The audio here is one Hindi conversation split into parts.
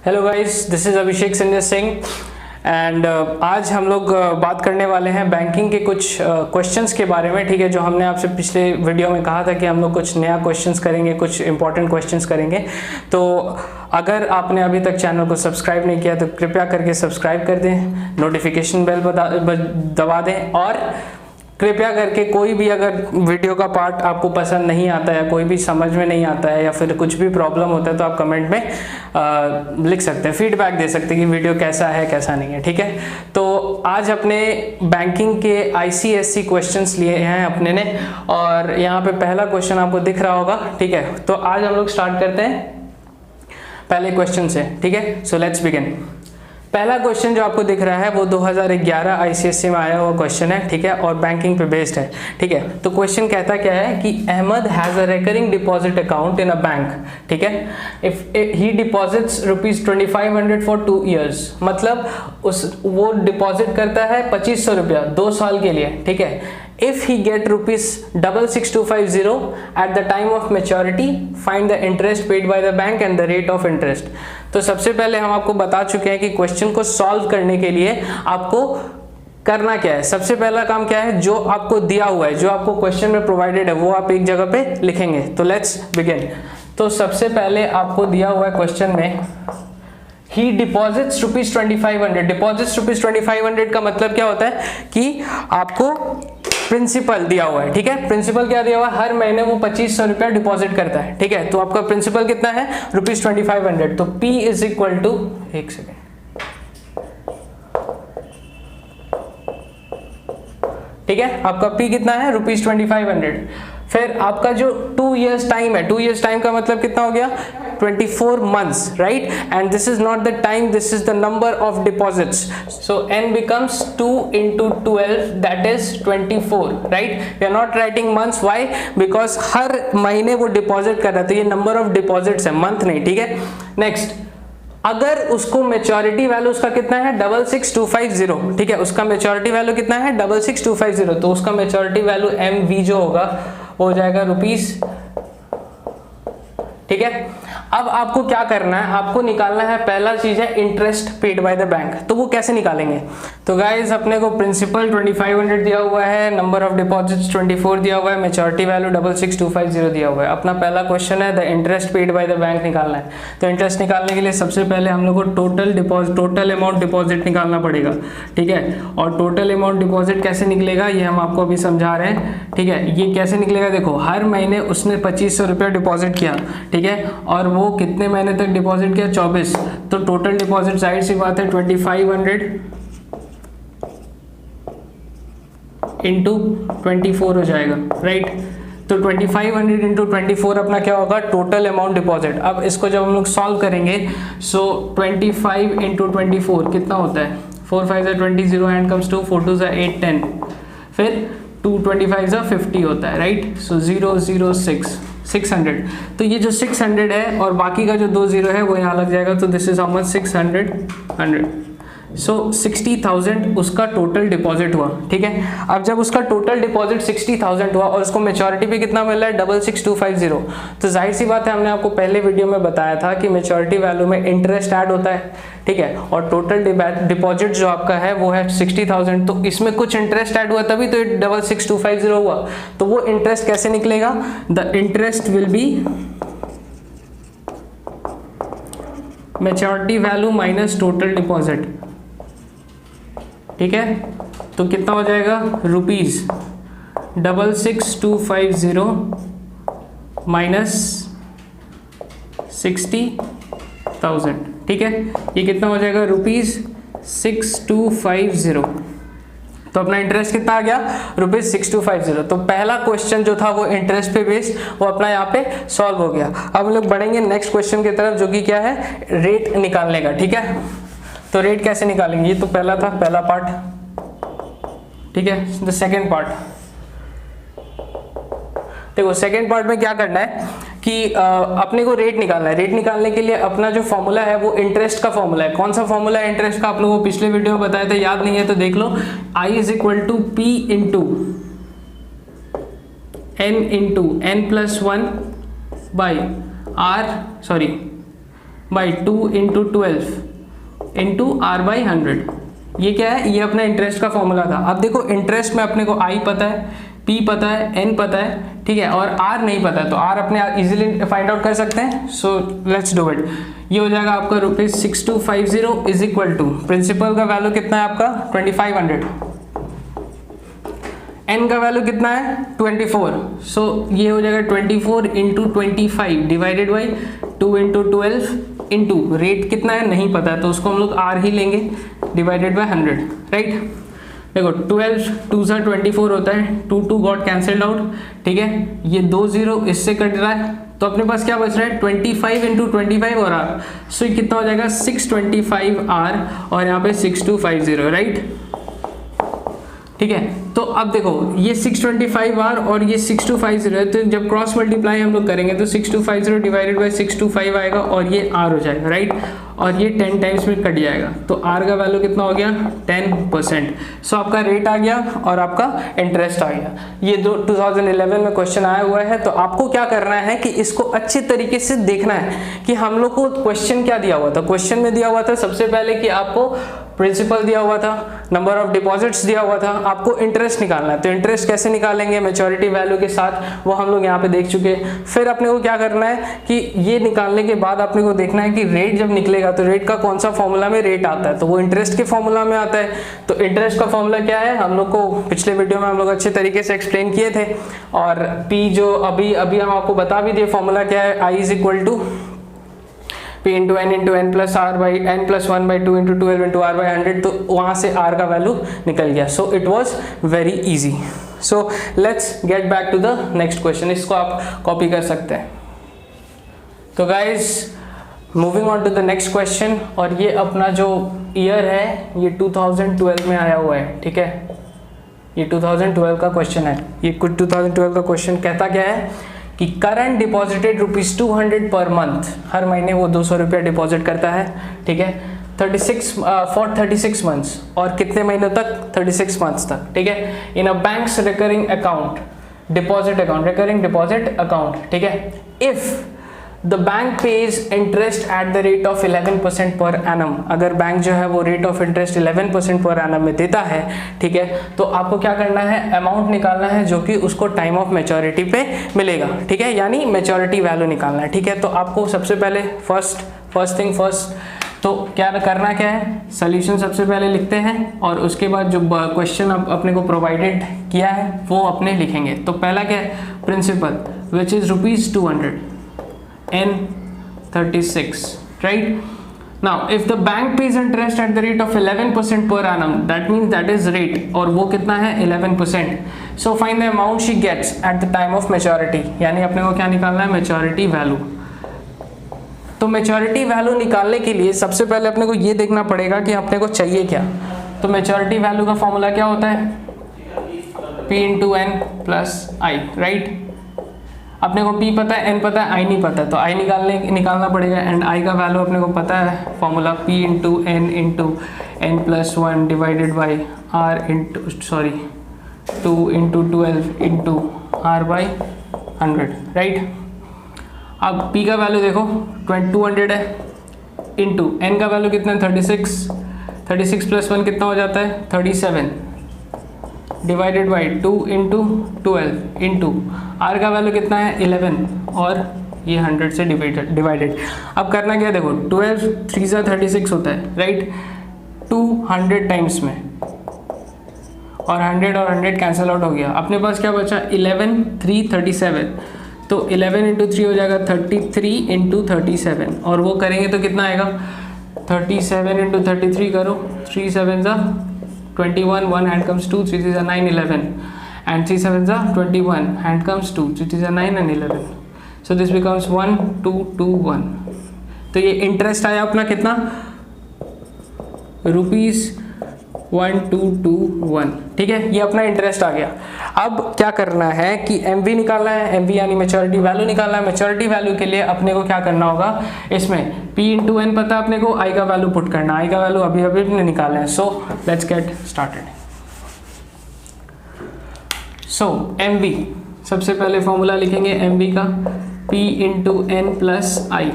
Hello guys, this is Abhishek Sanjay Singh and आज हम लोग बात करने वाले हैं बैंकिंग के कुछ क्वेश्चंस के बारे में। ठीक है, जो हमने आपसे पिछले वीडियो में कहा था कि हम लोग कुछ नया क्वेश्चंस करेंगे, कुछ इंपॉर्टेंट क्वेश्चंस करेंगे। तो अगर आपने अभी तक चैनल को सब्सक्राइब नहीं किया तो कृपया करके सब्सक्राइब कर दें, नोटिफिकेशन बेल दबा दें और कृपया करके कोई भी अगर वीडियो का पार्ट आपको पसंद नहीं आता है, कोई भी समझ में नहीं आता है या फिर कुछ भी प्रॉब्लम होता है तो आप कमेंट में लिख सकते हैं, फीडबैक दे सकते हैं कि वीडियो कैसा है कैसा नहीं है। ठीक है, तो आज अपने बैंकिंग के ICSE क्वेश्चंस लिए हैं अपने ने और यहाँ पे पहला क्वेश्चन आपको दिख रहा होगा। ठीक है, तो आज हम लोग स्टार्ट करते हैं पहले क्वेश्चन से। ठीक है, सो लेट्स बिगिन। पहला क्वेश्चन जो आपको दिख रहा है वो 2011 ICSE में आया हुआ क्वेश्चन है। ठीक है, और बैंकिंग पे बेस्ड है। ठीक है, तो क्वेश्चन कहता क्या है कि Ahmed has a recurring deposit account in a bank. ठीक है, if he deposits ₹2500 for 2 years, मतलब वो डिपॉजिट करता है 2500 रुपया 2 साल के लिए। ठीक है, if he get ₹66,250 at the time of maturity, find the interest paid by the bank and the rate of interest। तो सबसे पहले हम आपको बता चुके हैं कि क्वेश्चन को सॉल्व करने के लिए आपको करना क्या है। सबसे पहला काम क्या है, जो आपको दिया हुआ है, जो आपको क्वेश्चन में प्रोवाइडेड है वो आप एक जगह पे लिखेंगे। तो लेट्स बिगिन। तो सबसे पहले आपको दिया हुआ है क्वेश्चन में ही डिपॉजिट्स ₹2500। डिपॉजिट्स ₹2500 का मतलब क्या होता है कि आपको प्रिंसिपल दिया हुआ है। ठीक है, प्रिंसिपल क्या दिया हुआ है, हर महीने वो 2500 रुपया डिपॉजिट करता है। ठीक है, तो आपका प्रिंसिपल कितना है, ₹2500। तो P इज इक्वल टू, एक सेकेंड, ठीक है, आपका P कितना है, ₹2500। फिर आपका जो 2 years टाइम है, 2 years टाइम का मतलब कितना हो गया, 24 months, right? And this is not the time, this is the number of deposits. So n becomes 2 into 12, that is 24, right? We are not writing months. Why? Because हर महीने वो डिपॉजिट कर रहा है, तो ये नंबर ऑफ डिपॉजिट्स है, मंथ नहीं। ठीक है, नेक्स्ट, अगर उसको मेच्योरिटी वैल्यू उसका कितना है, 66,250। ठीक है, उसका मेच्योरिटी वैल्यू कितना है, 66,250। तो उसका मेच्योरिटी वैल्यू MV जो होगा वो हो जाएगा रुपीस। ठीक है, अब आपको क्या करना है, आपको निकालना है, पहला चीज है interest paid by the bank. तो वो कैसे निकालेंगे, तो गाइज अपने को प्रिंसिपल 2500 दिया हुआ है, नंबर ऑफ डिपॉजिट्स 24 दिया हुआ है, मेच्योरिटी वैल्यू 66,250 दिया हुआ है। अपना पहला क्वेश्चन है the interest paid by the bank निकालना है। तो इंटरेस्ट निकालने के लिए सबसे पहले हम लोग को टोटल अमाउंट डिपॉजिट निकालना पड़ेगा। ठीक है, और टोटल अमाउंट डिपॉजिट कैसे निकलेगा ये हम आपको अभी समझा रहे हैं। ठीक है, ये कैसे निकलेगा, देखो हर महीने उसने 2500 रुपया डिपॉजिट किया। ठीक है, और वो कितने महीने तक डिपॉजिट किया, 24। तो टोटल डिपॉजिट जाहिर सी बात है 2500 इंटू 24 हो जाएगा, राइट? तो 2500 इंटू 24 अपना क्या होगा, टोटल अमाउंट डिपॉजिट। अब इसको जब हम लोग सॉल्व करेंगे, सो 25 इंटू 24 कितना होता है, 4 5 20, 0 हैंड कम्स 2, 4 2 8 10, फिर 2 25 50 होता है, राइट? सो 006 600। तो ये जो 600 है और बाकी का जो 2 0 है वो यहाँ लग जाएगा। तो दिस इज हाउ मच, 600 100। सो 60,000 उसका टोटल डिपॉजिट हुआ। ठीक है, अब जब उसका टोटल डिपॉजिट 60,000 हुआ और उसको मेच्योरिटी पे कितना मिल रहा है, 66,250। तो जाहिर सी बात है, हमने आपको पहले वीडियो में बताया था कि मेच्योरिटी वैल्यू में इंटरेस्ट ऐड होता है। ठीक है, और टोटल डिपॉजिट जो आपका है वो है 60,000। तो इसमें कुछ इंटरेस्ट ऐड हुआ तभी तो 66,250 हुआ। तो वो इंटरेस्ट कैसे निकलेगा, the interest will be maturity value minus total deposit. ठीक है, तो कितना हो जाएगा, ₹66,250 माइनस 60,000। ठीक है, ये कितना हो जाएगा, ₹6250। तो अपना इंटरेस्ट कितना आ गया, ₹6250। तो पहला क्वेश्चन जो था वो इंटरेस्ट पे बेस्ड, वो अपना यहाँ पे सॉल्व हो गया। अब हम लोग बढ़ेंगे नेक्स्ट क्वेश्चन की तरफ, जो कि क्या है, रेट निकालने का। ठीक है, तो रेट कैसे निकालेंगे, ये तो पहला था, पहला पार्ट। ठीक है, द सेकेंड पार्ट, देखो सेकेंड पार्ट में क्या करना है कि अपने को रेट निकालना है। रेट निकालने के लिए अपना जो फॉर्मूला है वो इंटरेस्ट का फॉर्मूला है। कौन सा फॉर्मूला है इंटरेस्ट का, आप लोगों को पिछले वीडियो में बताया था, याद नहीं है तो देख लो। I is equal to P into N+1 by R, sorry by 2 into 12 into R by 100। ये क्या है, ये अपना इंटरेस्ट का फॉर्मूला था। अब देखो इंटरेस्ट में अपने को आई पता है, पी पता है, एन पता है, ठीक है, और आर नहीं पता है, तो आर अपने इजीली फाइंड आउट कर सकते हैं। So let's do it. ये हो जाएगा आपका ₹6250 इज इक्वल टू प्रिंसिपल का वैल्यू कितना है आपका 2500, एन का वैल्यू कितना है 24। सो ये हो जाएगा 24 into 25 divided by 2 into 12 into rate कितना है नहीं पता है, तो उसको हम लोग आर ही लेंगे डिवाइडेड बाई 100, राइट। देखो 12 2 सा 24 होता है, 2 2 गॉट कैंसल्ड आउट, ठीक है, ये 2 0 इससे कट रहा है, तो अपने पास क्या बच रहा है 25 इंटू 25 और आर। सो ये कितना हो जाएगा 625 आर और यहाँ पे 6250, राइट, ठीक है। तो अब देखो ये 625 आर और ये 6250 है, तो जब क्रॉस मल्टीप्लाई हम लोग करेंगे तो 6250 डिवाइडेड बाई 625 आएगा और ये आर हो जाएगा, राइट, और ये 10 टाइम्स में कट जाएगा, तो आर का वैल्यू कितना हो गया 10%। सो आपका रेट आ गया और आपका इंटरेस्ट आ गया। ये 2011 में क्वेश्चन आया हुआ है, तो आपको क्या करना है कि इसको अच्छी तरीके से देखना है कि हम लोग को क्वेश्चन क्या दिया हुआ था। क्वेश्चन में दिया हुआ था सबसे पहले कि आपको प्रिंसिपल दिया हुआ था, नंबर ऑफ डिपॉजिट्स दिया हुआ था, आपको इंटरेस्ट निकालना है। तो इंटरेस्ट कैसे निकालेंगे, मैच्योरिटी वैल्यू के साथ, वो हम लोग यहाँ पे देख चुके। फिर अपने को क्या करना है कि ये निकालने के बाद अपने को देखना है कि रेट जब निकलेगा तो रेट का कौन सा फॉर्मूला में रेट आता है, तो वो इंटरेस्ट के फॉर्मूला में आता है। तो इंटरेस्ट का फॉर्मूला क्या है, हम लोग को पिछले वीडियो में हम लोग अच्छे तरीके से एक्सप्लेन किए थे, और पी जो अभी हम आपको बता भी दिए फॉर्मूला क्या है, I is equal to P into n plus R by n plus 1 by 2 into 12 into R by 100, तो वहाँ से r का वैल्यू निकल गया। So it was very easy. So let's get back to the next question, इसको आप कॉपी कर सकते हैं। तो guys moving on to the next question, और ये अपना जो ईयर है ये 2012 में आया हुआ है, ठीक है, ये 2012 का क्वेश्चन है। ये कुछ 2012 का क्वेश्चन कहता क्या है कि करंट डिपॉजिटेड ₹200 पर मंथ, हर महीने वो 200 रुपया डिपॉजिट करता है, ठीक है, 36 मंथ्स, और कितने महीनों तक 36 मंथ्स तक, ठीक है, in a banks recurring account, deposit account, recurring deposit account, ठीक है, if the bank pays interest at the rate of 11% per annum, अगर बैंक जो है वो rate of interest 11% per annum में देता है, ठीक है, तो आपको क्या करना है, अमाउंट निकालना है जो कि उसको टाइम ऑफ मैच्योरिटी पे मिलेगा, ठीक है, यानी मैच्योरिटी वैल्यू निकालना है, ठीक है। तो आपको सबसे पहले फर्स्ट थिंग फर्स्ट, तो क्या करना क्या है, सोल्यूशन सबसे पहले लिखते हैं और उसके बाद जो क्वेश्चन अपने को प्रोवाइडेड किया है वो अपने लिखेंगे। तो पहला क्या है, principal which is ₹200 N36, right? Now, if the bank pays interest at the rate of 11% per annum, that means that is rate, और वो कितना है 11%. So find the amount she gets at the time of maturity, यानी अपने को क्या निकालना है, मैच्योरिटी वैल्यू। तो मैच्योरिटी वैल्यू निकालने के लिए सबसे पहले अपने को ये देखना पड़ेगा कि अपने को चाहिए क्या। तो मैच्योरिटी वैल्यू का फॉर्मूला क्या होता है, P इंटू एन प्लस आई, राइट। अपने को P पता है, N पता है, I नहीं पता, तो I निकालना पड़ेगा, एंड I का वैल्यू अपने को पता है, formula P into n plus 1 divided by R into 2 into 12 into R by 100, right. अब P का वैल्यू देखो 200 है, इंटू N का वैल्यू कितना है 36 प्लस 1 कितना हो जाता है 37 divided by 2 into 12 into R का वैल्यू कितना है 11 और ये 100 से डिवाइडेड। अब करना क्या, देखो 12 3 सा 36 होता है, राइट, 200 टाइम्स में, और 100 कैंसिल आउट हो गया। अपने पास क्या बचा 11 3 37, तो 11 इंटू 3 हो जाएगा 33 इंटू 37, और वो करेंगे तो कितना आएगा 37 इंटू 33 करो, 3 7 सा 21, 1 hand comes 2, 3 3 9 11, and 3 7 21, hand comes 2, 3 3 9 and 11. So this becomes 1 2 2 1. तो ये इंटरेस्ट आया अपना कितना ₹1221, ठीक है, ये अपना इंटरेस्ट आ गया। अब क्या करना है कि MV निकालना है, MV यानी मैच्योरिटी वैल्यू निकालना है। मैच्योरिटी वैल्यू के लिए अपने को क्या करना होगा, इसमें P इंटू एन पता है अपने को, I का वैल्यू पुट करना, I का वैल्यू अभी अपने निकालना है। So let's get started. So MV सबसे पहले फॉर्मूला लिखेंगे MV का, P इंटू एन प्लस आई।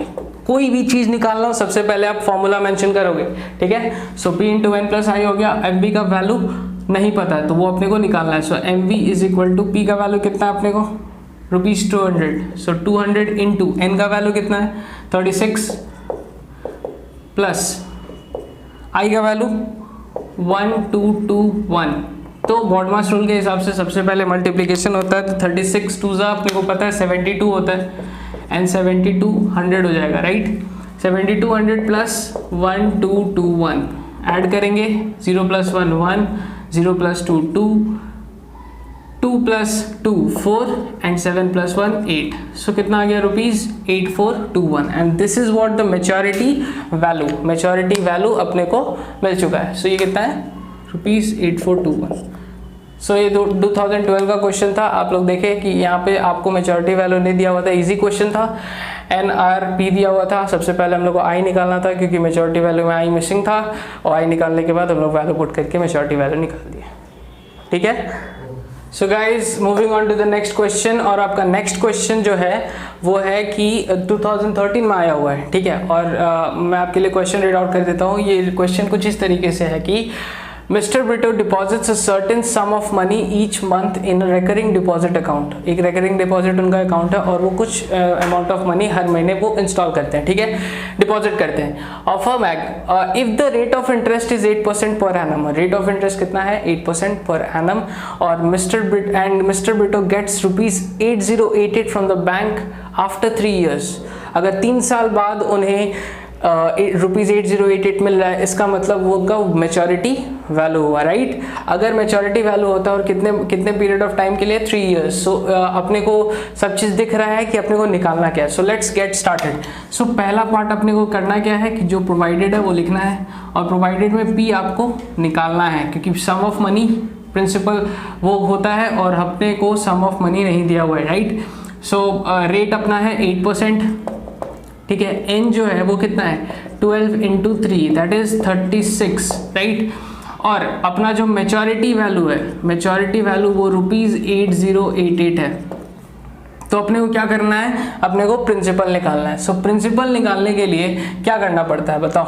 कोई भी चीज निकालना हो सबसे पहले आप फॉर्मूला मेंशन करोगे, ठीक है। सो P इंटू एन प्लस आई हो गया। MV का वैल्यू नहीं पता है तो वो अपने को निकालना है। So MV is equal to P का वैल्यू कितना है अपने को ₹200। सो 200 इंटू एन का वैल्यू कितना है 36 प्लस आई का वैल्यू 1221। तो बॉडमास रूल के हिसाब से सबसे पहले मल्टीप्लिकेशन होता है, तो 36 2 अपने को पता है 72 होता है एंड 72 100 हो जाएगा, राइट। 72 100 प्लस 1221 ऐड करेंगे, 0 plus 1 1, 0 plus 2 2, 2 plus 2 4 and 7 plus 1 8। सो कितना आ गया ₹8421 and this is what the maturity value. Maturity value अपने को मिल चुका है। सो ये कितना है ₹8421। सो ये 2012 का क्वेश्चन था। आप लोग देखें कि यहाँ पे आपको मैच्योरिटी वैल्यू नहीं दिया हुआ था, इजी क्वेश्चन था। NRP दिया हुआ था। सबसे पहले हम लोग को आई निकालना था क्योंकि मैच्योरिटी वैल्यू में आई मिसिंग था, और आई निकालने के बाद हम लोग वैल्यू पुट करके मैच्योरिटी वैल्यू निकाल दिए, ठीक है। So guys moving on to the next question, और आपका नेक्स्ट क्वेश्चन जो है वो है कि 2013 में आया हुआ है, ठीक है। और मैं आपके लिए क्वेश्चन रीड आउट कर देता हूँ। ये क्वेश्चन कुछ इस तरीके से है कि Mr. Brito deposits a certain sum of money each month in a recurring deposit account। एक recurring deposit उनका अकाउंट है और वो कुछ amount of money हर महीने वो इंस्टॉल करते हैं, ठीक है, डिपॉजिट करते हैं। Of a mag if the rate of interest is 8% per annum, rate of interest कितना है 8% per annum, और Mr. Brito gets ₹8088 from the bank after 3 years। अगर 3 साल बाद उन्हें ₹8088 मिल रहा है, इसका मतलब वो उनका मैच्योरिटी वैल्यू हुआ, राइट। अगर मैच्योरिटी वैल्यू होता है और कितने पीरियड ऑफ टाइम के लिए 3 इयर्स। सो अपने को सब चीज़ दिख रहा है कि अपने को निकालना क्या है। So let's get started. So पहला पार्ट अपने को करना क्या है कि जो प्रोवाइडेड है वो लिखना है, और प्रोवाइडेड में P आपको निकालना है क्योंकि सम ऑफ मनी प्रिंसिपल वो होता है और अपने को सम ऑफ मनी नहीं दिया हुआ है, राइट। सो रेट अपना है 8%, ठीक है। n जो है वो कितना है 12 इंटू 3 दैट इज 36, राइट। और अपना जो मैच्योरिटी वैल्यू है, मैच्योरिटी वैल्यू वो ₹8088 है। तो अपने को क्या करना है, अपने को प्रिंसिपल निकालना है। सो प्रिंसिपल निकालने के लिए क्या करना पड़ता है बताओ।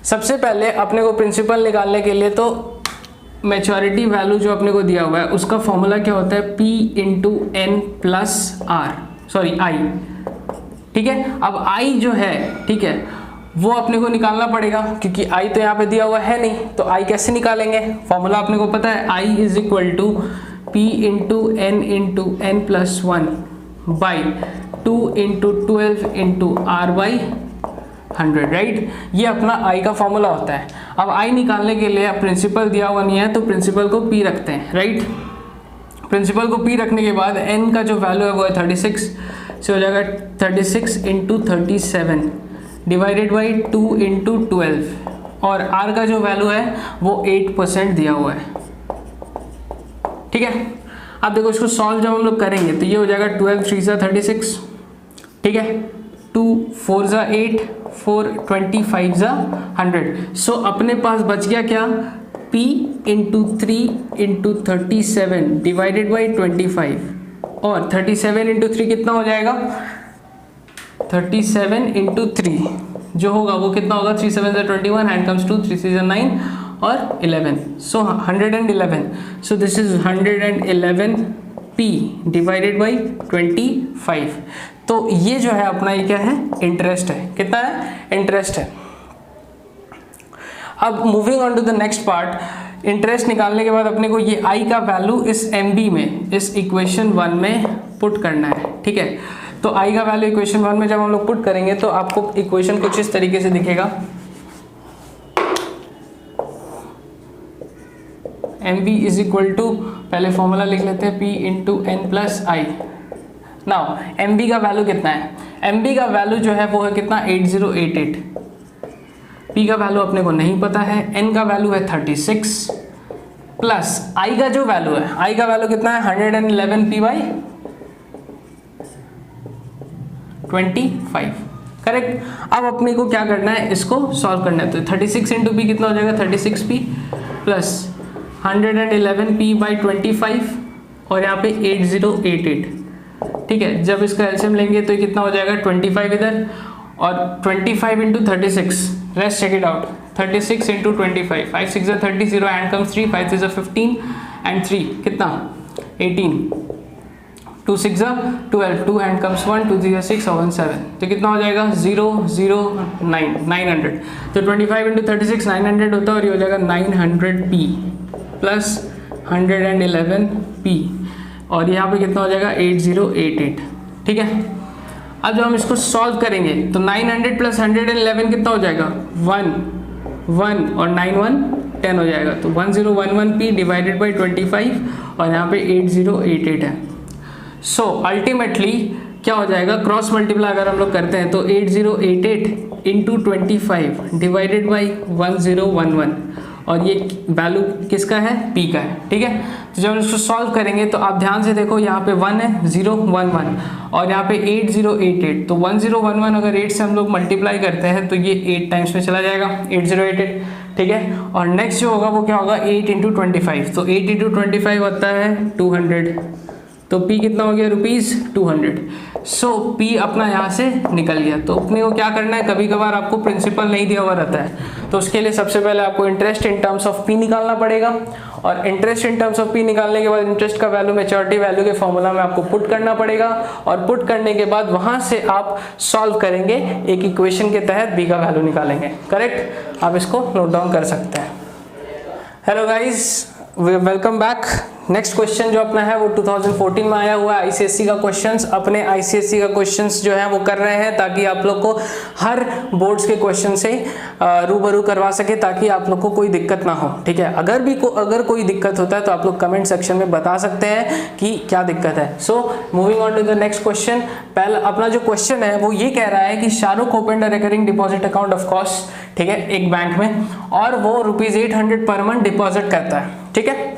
सबसे पहले अपने को प्रिंसिपल निकालने के लिए तो मैच्योरिटी वैल्यू जो अपने को दिया हुआ है उसका फॉर्मूला क्या होता है P इंटू एन प्लस आई, ठीक है। अब आई जो है, ठीक है, वो अपने को निकालना पड़ेगा क्योंकि आई तो यहाँ पे दिया हुआ है नहीं, तो आई कैसे निकालेंगे। फॉर्मूला अपने को पता है I is equal to P into n plus 1 by 2 into 12 into R by 100, right. ये अपना आई का फॉर्मूला होता है। अब आई निकालने के लिए प्रिंसिपल दिया हुआ नहीं है तो प्रिंसिपल को P रखते हैं, राइट। प्रिंसिपल को P रखने के बाद n का जो वैल्यू है वो है 36, से हो जाएगा 36 इंटू 37 डिवाइडेड बाई 2 इंटू 12, और R का जो वैल्यू है वो 8% दिया हुआ है, ठीक है। अब देखो इसको सॉल्व जब हम लोग करेंगे तो ये हो जाएगा 12 3 सा 36, ठीक है, 2 4 सा 8, 4 25 सा 100। सो अपने पास बच गया क्या P into 3 into 37 divided by 25, और 37 इंटू 3 कितना हो जाएगा 37 इंटू 3 जो होगा वो कितना होगा 3 7 21 हैंड कम्स टू 3 6 9 और 11, सो 111। So this is 111 P divided by 25। तो ये जो है अपना ये क्या है इंटरेस्ट है, कितना है इंटरेस्ट है। अब moving on to the next part, interest निकालने के बाद अपने को ये आई का वैल्यू इस MB में, इस इक्वेशन 1 में पुट करना है, ठीक है। तो आई का वैल्यू इक्वेशन 1 में जब हम लोग पुट करेंगे तो आपको इक्वेशन कुछ इस तरीके से दिखेगा। MB इज इक्वल टू, पहले फॉर्मूला लिख लेते हैं P इंटू एन प्लस आई। नाउ MB का वैल्यू कितना है, MB का वैल्यू जो है वो है कितना 8088, P का वैल्यू अपने को नहीं पता है, N का वैल्यू है 36 प्लस I का जो वैल्यू है, I का वैल्यू कितना है 111 P बाई 25, करेक्ट। अब अपने को क्या करना है, इसको सॉल्व करना है। तो 36 इंटू P कितना हो जाएगा 36P प्लस 111P बाई 25 और यहाँ पे 8088, ठीक है। जब इसका एलसीएम लेंगे तो कितना हो जाएगा 25 इधर और 25 into 36, let's check it out, 36 into 25, 5 6 30, 0 hand comes 3, 5 6 15 and 3 कितना 18, 2 6 12, 2 हैंड कम्स 1, 2 3 6 और 1 7, तो कितना हो जाएगा 0 0 9 900। तो 25 इंटू 36 900 होता है और ये हो जाएगा 900p प्लस 111p और यहाँ पे कितना हो जाएगा 8088। ठीक है, अब जब हम इसको सॉल्व करेंगे तो 900 प्लस 111 कितना हो जाएगा 1 1 और 9 1 10 हो जाएगा, तो 1011p डिवाइडेड बाई 25 और यहाँ पे 8088 है। सो अल्टीमेटली क्या हो जाएगा, क्रॉस मल्टीप्लाई अगर हम लोग करते हैं तो 8088 इंटू 25 डिवाइडेड बाई 1011 और ये वैल्यू किसका है, p का है। ठीक है, तो जब हम इसको सॉल्व करेंगे तो आप ध्यान से देखो, यहाँ पे 1 है 0 1 1 और यहाँ पे 8088, तो 1011 अगर 8 से हम लोग मल्टीप्लाई करते हैं तो ये 8 टाइम्स में चला जाएगा 8088। ठीक है, और नेक्स्ट जो होगा वो क्या होगा 8 इंटू 25, तो 8 इंटू 25 होता है 200, तो p कितना हो गया ₹200। सो p अपना यहाँ से निकल गया। तो अपने को क्या करना है, कभी कभार आपको प्रिंसिपल नहीं दिया हुआ रहता है तो उसके लिए सबसे पहले आपको interest in terms of p निकालना पड़ेगा और interest in terms of p निकालने के बाद इंटरेस्ट का वैल्यू मैच्योरिटी वैल्यू के फॉर्मूला में आपको पुट करना पड़ेगा और पुट करने के बाद वहां से आप सॉल्व करेंगे, एक इक्वेशन के तहत b का वैल्यू निकालेंगे। करेक्ट, आप इसको नोट डाउन कर सकते हैं। Hello guys, welcome back. Next question जो अपना है वो 2014 में आया हुआ है आईसीएससी का क्वेश्चंस। अपने आईसीएससी का क्वेश्चंस जो है वो कर रहे हैं ताकि आप लोग को हर बोर्ड्स के क्वेश्चन से रूबरू करवा सके, ताकि आप लोग को कोई दिक्कत ना हो। ठीक है, अगर कोई दिक्कत होता है तो आप लोग कमेंट सेक्शन में बता सकते हैं कि क्या दिक्कत है। So moving on to the next question. पहला अपना जो क्वेश्चन है वो ये कह रहा है कि Shahrukh open a recurring deposit account of course, ठीक है, एक बैंक में, और वो ₹800 पर मंथ डिपॉजिट करता है। ठीक है,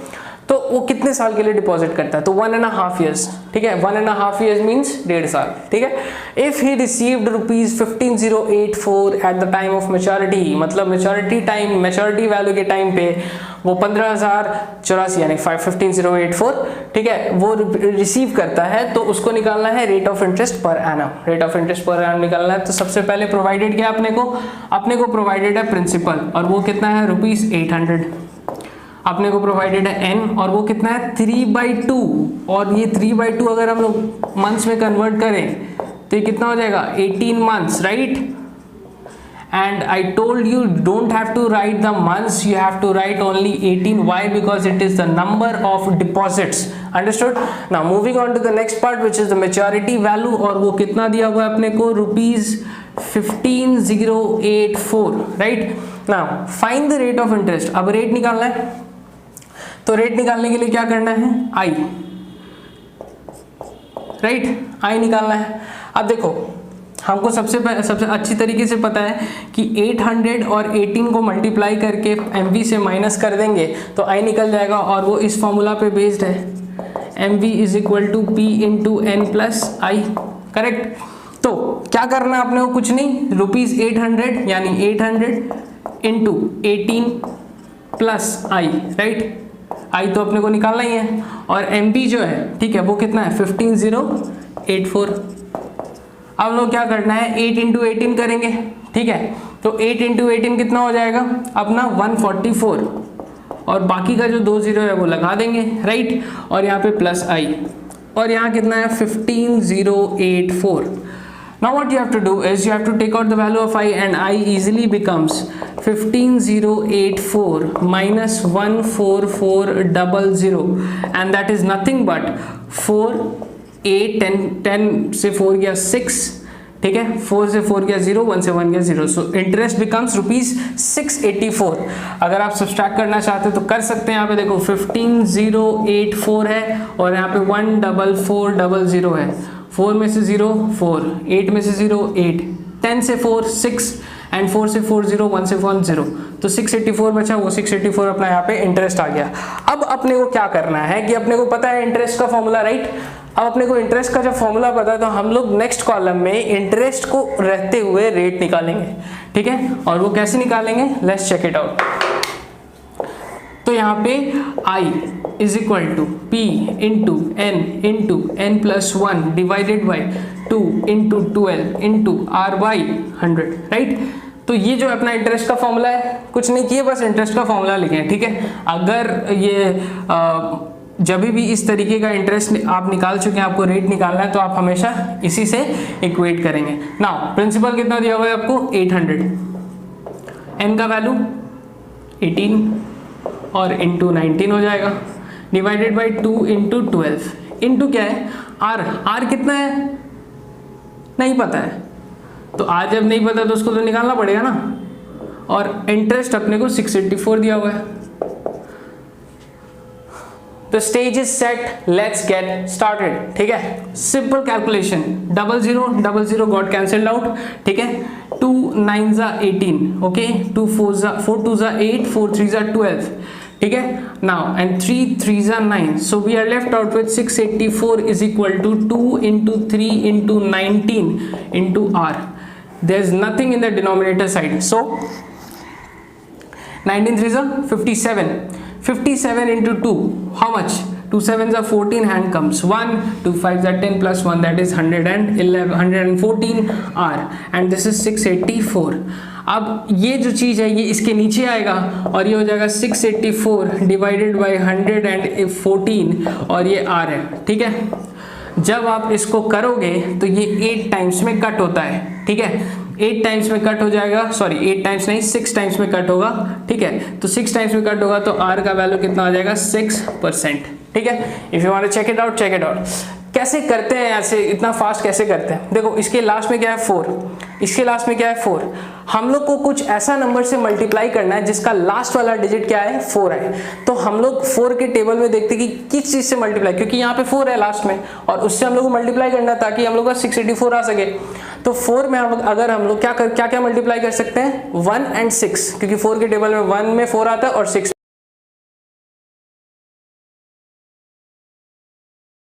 तो वो कितने साल के लिए डिपॉजिट करता है, तो 1.5 years। ठीक है, 1.5 years मीन्स 1.5 साल। ठीक है, if he received ₹15,084 at the time of maturity, मतलब मैच्योरिटी वैल्यू के टाइम पे वो 15,084 यानी 15,084, ठीक है, वो रिसीव करता है, तो उसको निकालना है rate of interest per annum. Rate of interest per annum निकालना है, तो सबसे पहले प्रोवाइडेड क्या अपने को प्रोवाइडेड है प्रिंसिपल, और वो कितना है ₹800। अपने को प्रोवाइडेड है n और वो कितना है 3/2, और ये 3/2 अगर हम लोग मंथ्स में कन्वर्ट करें तो ये कितना हो जाएगा 18 months, right. And I told you don't have to write the months, you have to write only 18। Why? Because it is the number of deposits. Understood. Now moving on to the next part which is the maturity value, और वो कितना दिया हुआ है अपने को ₹15,084, right. Now find the rate of interest. अब रेट निकालना है, तो रेट निकालने के लिए क्या करना है आई, राइट, आई निकालना है। अब देखो हमको सबसे अच्छी तरीके से पता है कि 800 और 18 को मल्टीप्लाई करके MV से माइनस कर देंगे तो आई निकल जाएगा, और वो इस फॉर्मूला पे बेस्ड है, MV = P × N + I। Correct. तो क्या करना है अपने को, कुछ नहीं, ₹800 यानी 800 × 18 + I, राइट। आई तो अपने को निकालना ही है, और MB जो है, ठीक है, वो कितना है 15,084। अब लोग क्या करना है 8 × 18 करेंगे, ठीक है, तो 8 × 18 कितना हो जाएगा अपना 144, और बाकी का जो 2 0 है वो लगा देंगे, राइट, और यहाँ पे +I, और यहाँ कितना है 15,084। Now what you have to do is you have to take out the value of I, and I easily becomes 15,084 minus 14400, and that is nothing but 4 8 10 से 4 गया 6, ठीक है, 4 से 4 गया 0, 1 से 1 गया 0, सो इंटरेस्ट बिकम्स ₹684। अगर आप सब्सट्रैक्ट करना चाहते हो तो कर सकते हैं। यहाँ पे देखो 15,084 है और यहाँ पे 14400 है, 4 में से 0 4, 8 में से 0 8, 10 से 4 6, एंड 4 से 4 0, 1 से 1 0, तो 684 बचा, वो 684 अपना यहाँ पे इंटरेस्ट आ गया। अब अपने को क्या करना है कि अपने को पता है इंटरेस्ट का फॉर्मूला, राइट। अब अपने को इंटरेस्ट का जब फॉर्मूला पता है तो हम लोग नेक्स्ट कॉलम में इंटरेस्ट को रहते हुए रेट निकालेंगे, ठीक है, और वो कैसे निकालेंगे, लेट्स चेक इट आउट। तो यहाँ पे I is equal to P into n plus 1 divided by 2 into 12 into R by 100, right. तो ये जो अपना इंटरेस्ट का फॉर्मूला है, कुछ नहीं किए, बस इंटरेस्ट का फॉर्मूला लिखे हैं, ठीक है। अगर ये जब भी इस तरीके का इंटरेस्ट आप निकाल चुके हैं, आपको रेट निकालना है, तो आप हमेशा इसी से इक्वेट करेंगे। नाउ प्रिंसिपल कितना दिया हुआ है आपको 800, n का वैल्यू 18 और इंटू 19 हो जाएगा, डिवाइडेड बाई 2 इंटू 12 इंटू क्या है r कितना है नहीं पता है, तो आज जब नहीं पता तो उसको तो निकालना पड़ेगा ना। और इंटरेस्ट अपने को 684 दिया हुआ है। तो stage is set, let's get started, ठीक है। Simple calculation, 00 got cancelled out, ठीक है। 2 9 जा 18, ओके, 2 4 2 जा 8, 4 3 जा 12, ठीक है। नाउ एंड 3 3 जा 9, so we are left out with 684 is equal to 2 into 3 into 19 into r. There is nothing in the denominator side, so 19 3s are 57. 57 into 2, how much? 2 7s are 14, hand comes 1, 2 5s are 10 plus 1, that is 111 114 r, and this is 684. अब ये जो चीज़ है ये इसके नीचे आएगा और ये हो जाएगा 684 डिवाइडेड बाई 114 और ये r है, ठीक है। जब आप इसको करोगे तो ये 8 टाइम्स में कट होता है, ठीक है। 8 टाइम्स में कट हो जाएगा, सॉरी 8 टाइम्स नहीं 6 टाइम्स में कट होगा, ठीक है। तो 6 टाइम्स में कट होगा तो r का वैल्यू कितना आ जाएगा 6%, ठीक है। If you want to check it out, check it out. कैसे करते हैं ऐसे, इतना फास्ट कैसे करते हैं? देखो इसके लास्ट में क्या है 4, इसके लास्ट में क्या है 4। हम लोग को कुछ ऐसा नंबर से मल्टीप्लाई करना है जिसका लास्ट वाला डिजिट क्या है 4 है। तो हम लोग 4 के टेबल में देखते हैं कि किस चीज से मल्टीप्लाई, क्योंकि यहाँ पे 4 है लास्ट में और उससे हम लोग को मल्टीप्लाई करना है ताकि हम लोग का 684 आ सके। तो 4 में अगर हम लोग क्या मल्टीप्लाई कर सकते हैं 1 and 6, क्योंकि 4 के टेबल में 1 में 4 आता है और 6